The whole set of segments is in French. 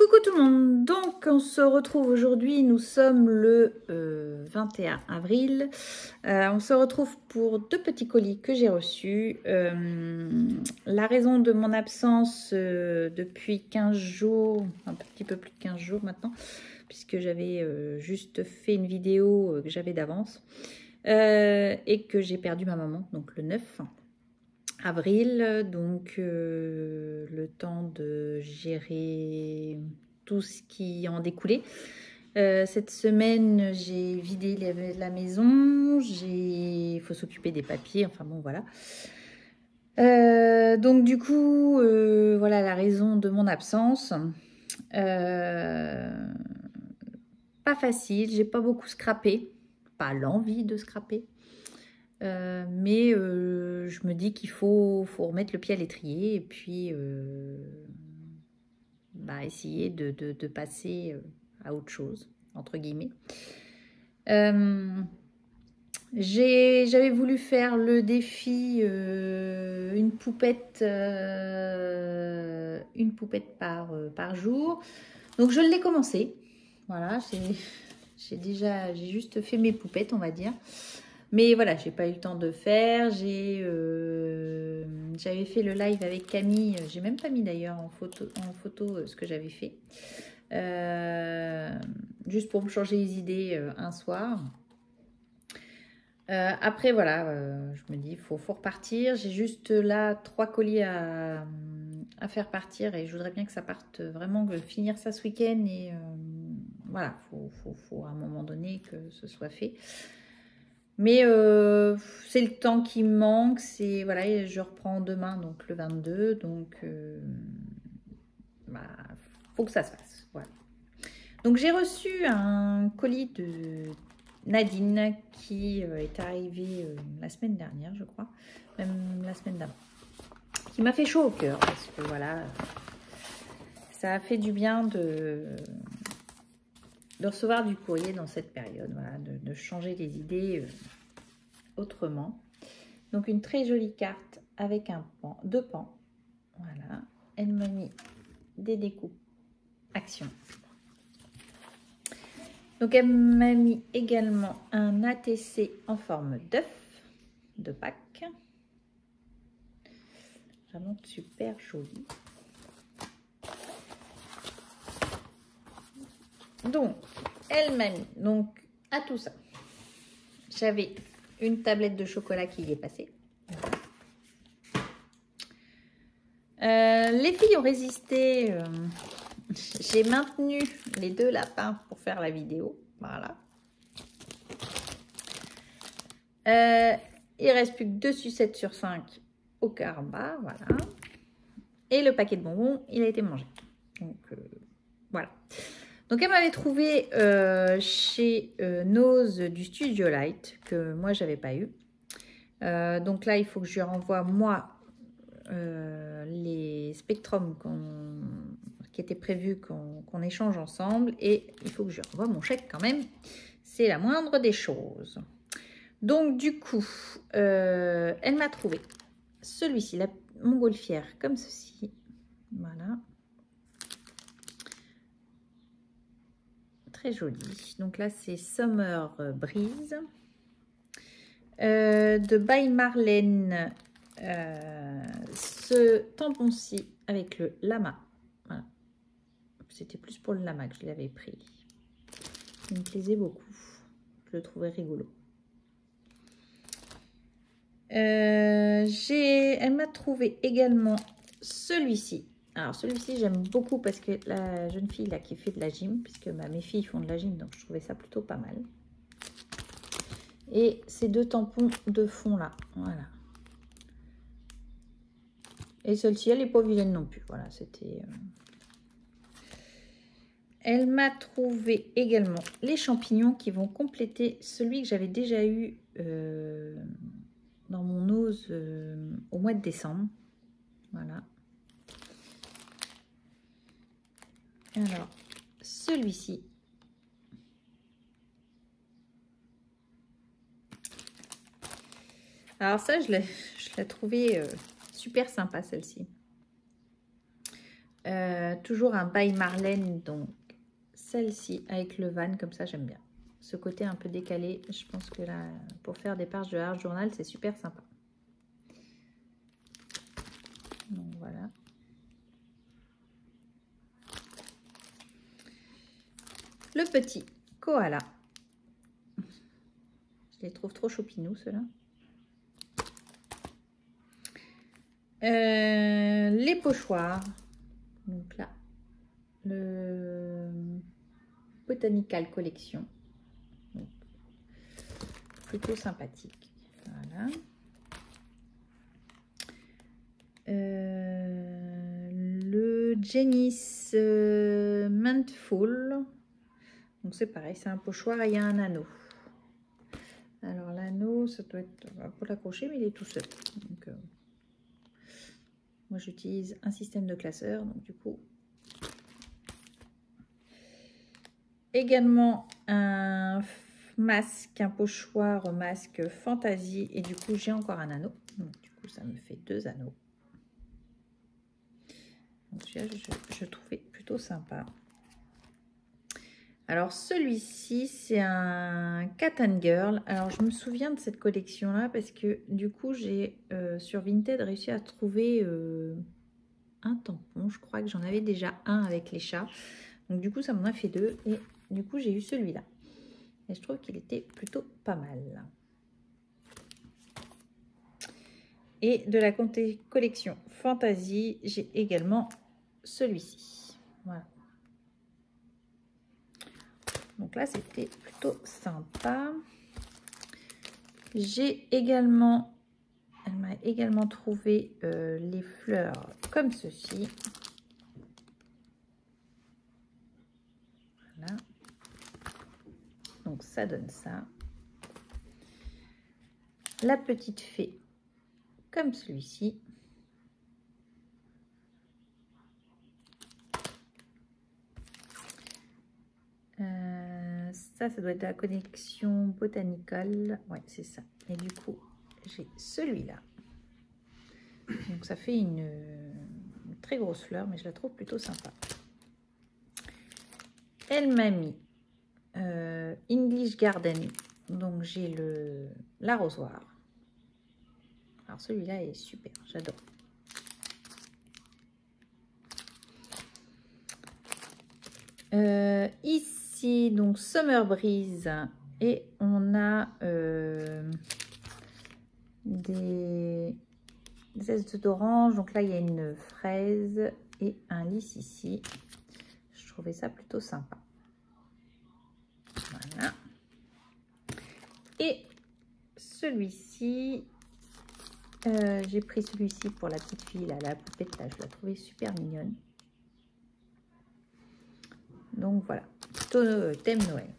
Coucou tout le monde, donc on se retrouve aujourd'hui, nous sommes le 21 avril, on se retrouve pour deux petits colis que j'ai reçus. La raison de mon absence depuis 15 jours, un petit peu plus de 15 jours maintenant, puisque j'avais juste fait une vidéo que j'avais d'avance et que j'ai perdu ma maman, donc le 9 avril, donc le temps de gérer tout ce qui en découlait. Cette semaine, j'ai vidé la maison, il faut s'occuper des papiers, enfin bon, voilà. Donc du coup, voilà la raison de mon absence. Pas facile, j'ai pas beaucoup scrappé, pas l'envie de scraper. Mais je me dis qu'il faut remettre le pied à l'étrier et puis essayer de passer à autre chose, entre guillemets. J'avais voulu faire le défi une poupette par jour. Donc je l'ai commencé. Voilà, j'ai juste fait mes poupettes, on va dire. Mais voilà, j'ai pas eu le temps de faire. J'avais fait le live avec Camille. J'ai même pas mis d'ailleurs en photo ce que j'avais fait. Juste pour me changer les idées un soir. Après, voilà, je me dis, il faut repartir. J'ai juste là 3 colis à faire partir et je voudrais bien que ça parte vraiment, finir ça ce week-end. Et voilà, faut à un moment donné que ce soit fait. Mais c'est le temps qui me manque. Voilà, je reprends demain, donc le 22. Donc, faut que ça se fasse. Voilà. Donc, j'ai reçu un colis de Nadine qui est arrivé la semaine dernière, je crois. Même la semaine d'avant. Qui m'a fait chaud au cœur. Parce que voilà, ça a fait du bien de recevoir du courrier dans cette période. Voilà, de changer les idées autrement. Donc une très jolie carte avec deux pans. Voilà, elle m'a mis des découpes action. Donc elle m'a mis également un ATC en forme d'œuf de Pâques. Vraiment super joli. Donc elle m'a mis donc à tout ça. J'avais une tablette de chocolat qui y est passée. Les filles ont résisté. J'ai maintenu les 2 lapins pour faire la vidéo. Voilà. Il reste plus que 2 sucettes sur 5 au caramba. Voilà. Et le paquet de bonbons, il a été mangé. Donc, voilà. Donc, elle m'avait trouvé chez Nose du Studio Light, que moi, j'avais pas eu. Donc là, il faut que je lui renvoie, moi, les spectrums qui étaient prévus qu'on échange ensemble. Et il faut que je lui renvoie mon chèque quand même. C'est la moindre des choses. Donc, du coup, elle m'a trouvé celui-ci, la montgolfière, comme ceci. Voilà. Très joli. Donc là, c'est Summer Breeze. De By Marlène, ce tampon-ci avec le lama. Voilà. C'était plus pour le lama que je l'avais pris. Il me plaisait beaucoup. Je le trouvais rigolo. Elle m'a trouvé également celui-ci. Alors celui-ci j'aime beaucoup parce que la jeune fille là qui fait de la gym, puisque mes filles font de la gym, donc je trouvais ça plutôt pas mal. Et ces 2 tampons de fond là, voilà. Et celle-ci elle n'est pas vilaine non plus, voilà, c'était... Elle m'a trouvé également les champignons qui vont compléter celui que j'avais déjà eu dans mon Nose au mois de décembre. Voilà. Alors, celui-ci. Alors ça, je l'ai trouvé super sympa, celle-ci. Toujours un by Marlène, donc celle-ci avec le van, comme ça j'aime bien. Ce côté un peu décalé, je pense que là, pour faire des pages de Art Journal, c'est super sympa. Donc voilà. Le petit koala. Je les trouve trop choupinous, ceux-là. Les pochoirs. Donc là, le Botanical Collection. Donc, plutôt sympathique. Voilà. Le Genis Mindful. Donc c'est pareil, c'est un pochoir et il y a un anneau. Alors l'anneau, ça doit être pour l'accrocher, mais il est tout seul. Donc, moi j'utilise un système de classeur, donc du coup. Également un masque, un pochoir masque Fantasy, et du coup j'ai encore un anneau. Donc du coup ça me fait 2 anneaux. Donc je trouvais plutôt sympa. Alors celui-ci c'est un Cat and Girl. Alors je me souviens de cette collection là parce que du coup j'ai sur Vinted réussi à trouver un tampon. Je crois que j'en avais déjà un avec les chats. Donc du coup ça m'en a fait 2 et du coup j'ai eu celui-là. Et je trouve qu'il était plutôt pas mal. Et de la collection Fantasy, j'ai également celui-ci. Voilà. Donc là, c'était plutôt sympa. J'ai également, elle m'a également trouvé les fleurs comme ceci. Voilà. Donc ça donne ça. La petite fée comme celui-ci. Ça doit être la collection Botanical. Ouais, c'est ça. Et du coup, j'ai celui-là. Donc, ça fait une très grosse fleur, mais je la trouve plutôt sympa. Elle m'a mis English Garden. Donc, j'ai l'arrosoir. Alors, celui-là est super. J'adore. Ici, donc Summer Breeze, et on a des zestes d'orange. Donc là, il y a une fraise et un lys ici. Je trouvais ça plutôt sympa. Voilà. Et celui-ci, j'ai pris celui-ci pour la petite fille, là, la poupette, là, je la trouvais super mignonne. Donc voilà, plutôt thème Noël.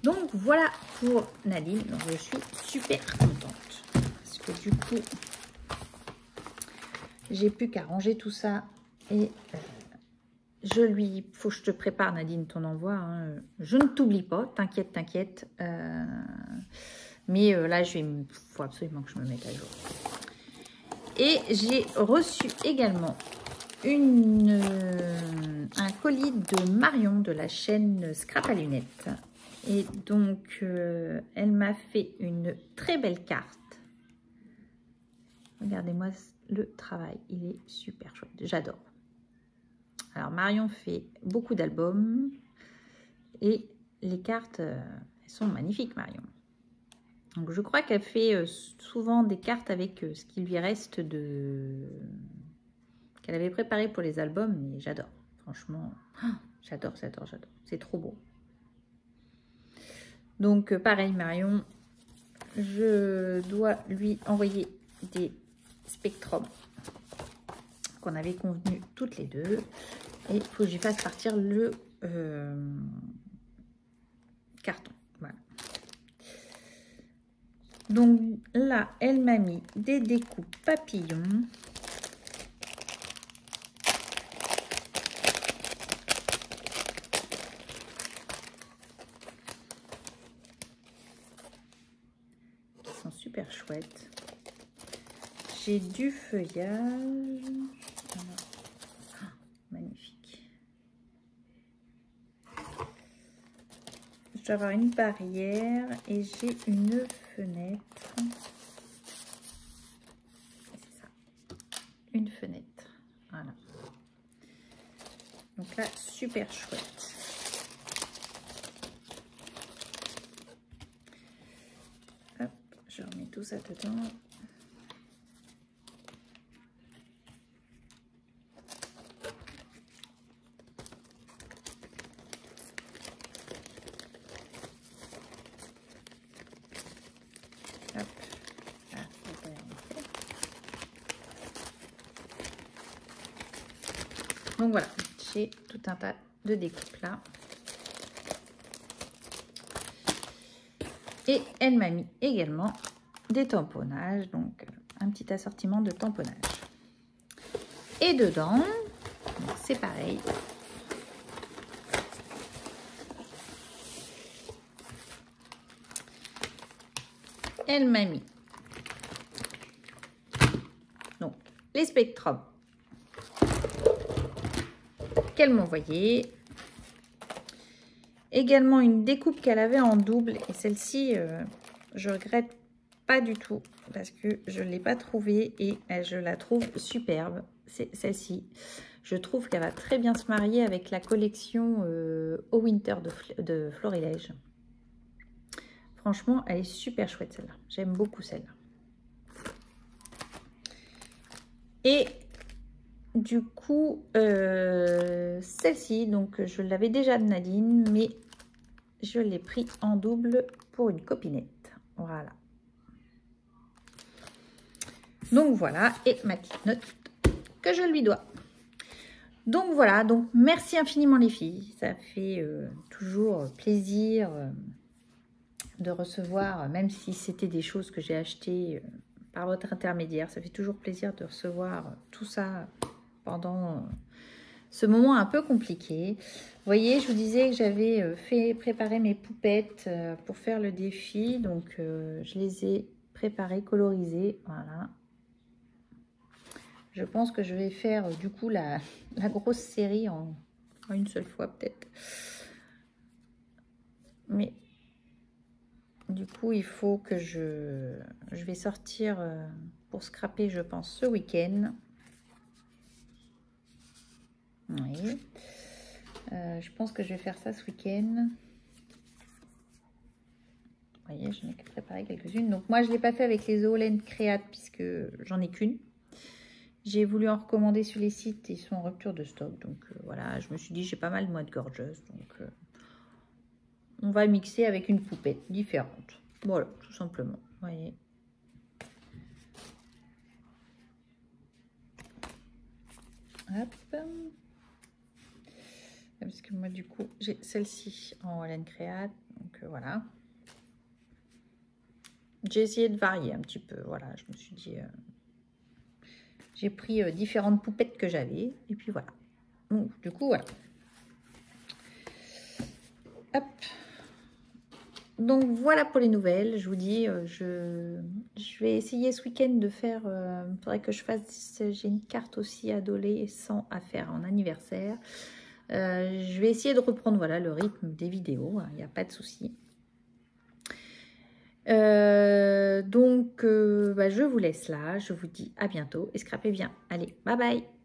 Donc voilà pour Nadine. Donc je suis super contente parce que du coup j'ai plus qu'à ranger tout ça et faut que je te prépare Nadine ton envoi. Hein. Je ne t'oublie pas, t'inquiète, t'inquiète. Mais là faut absolument que je me mette à jour. Et j'ai reçu également un colis de Marion de la chaîne Scrap à lunettes. Et donc, elle m'a fait une très belle carte. Regardez-moi le travail, il est super chouette, j'adore. Alors, Marion fait beaucoup d'albums et les cartes, elles sont magnifiques, Marion. Donc, je crois qu'elle fait souvent des cartes avec ce qui lui reste qu'elle avait préparé pour les albums, mais j'adore. Franchement, j'adore, j'adore, j'adore. C'est trop beau. Donc, pareil, Marion, je dois lui envoyer des spectrums qu'on avait convenu toutes les deux. Et il faut que j'y fasse partir le carton. Voilà. Donc là, elle m'a mis des découpes papillons. Super chouette. J'ai du feuillage. Oh, dois avoir une barrière et j'ai une fenêtre. C'est ça. Une fenêtre. Voilà. Donc là, super chouette. Hop, je remets tout ça dedans. Hop. Ah, donc voilà, j'ai tout un tas de découpes là. Et elle m'a mis également des tamponnages, donc un petit assortiment de tamponnages. Et dedans, c'est pareil. Elle m'a mis donc les spectrums qu'elle m'a envoyé. Également une découpe qu'elle avait en double. Et celle-ci, je regrette pas du tout parce que je ne l'ai pas trouvée et je la trouve superbe. C'est celle-ci. Je trouve qu'elle va très bien se marier avec la collection au Winter de Florilège. Franchement, elle est super chouette celle-là. J'aime beaucoup celle-là. Et du coup, celle-ci, donc je l'avais déjà de Nadine, mais je l'ai pris en double pour une copinette. Voilà. Donc voilà, et ma petite note que je lui dois. Donc voilà, donc merci infiniment les filles. Ça fait toujours plaisir de recevoir, même si c'était des choses que j'ai achetées par votre intermédiaire. Ça fait toujours plaisir de recevoir tout ça pendant ce moment un peu compliqué. Vous voyez, je vous disais que j'avais fait préparer mes poupettes pour faire le défi. Donc, je les ai préparées, colorisées. Voilà. Je pense que je vais faire du coup la grosse série en une seule fois peut-être. Mais du coup, il faut que je vais sortir pour scraper, je pense, ce week-end. Oui. Je pense que je vais faire ça ce week-end. Vous voyez, je n'ai que préparé quelques-unes. Donc moi, je ne l'ai pas fait avec les Holland Create puisque j'en ai qu'une. J'ai voulu en recommander sur les sites et ils sont en rupture de stock. Donc voilà, je me suis dit, j'ai pas mal de Mode Gorgeous. Donc on va mixer avec une poupette différente. Voilà, tout simplement. Vous voyez. Hop. Parce que moi, du coup, j'ai celle-ci en Holland Create. Donc voilà. J'ai essayé de varier un petit peu. Voilà, je me suis dit... j'ai pris différentes poupettes que j'avais. Et puis voilà. Donc, du coup, voilà. Hop. Donc, voilà pour les nouvelles. Je vous dis, je vais essayer ce week-end de faire... il faudrait que je fasse... J'ai une carte aussi adolescent à faire en anniversaire. Je vais essayer de reprendre voilà, le rythme des vidéos. Il n'y a pas de souci. Donc, je vous laisse là. Je vous dis à bientôt et scrapez bien. Allez, bye bye.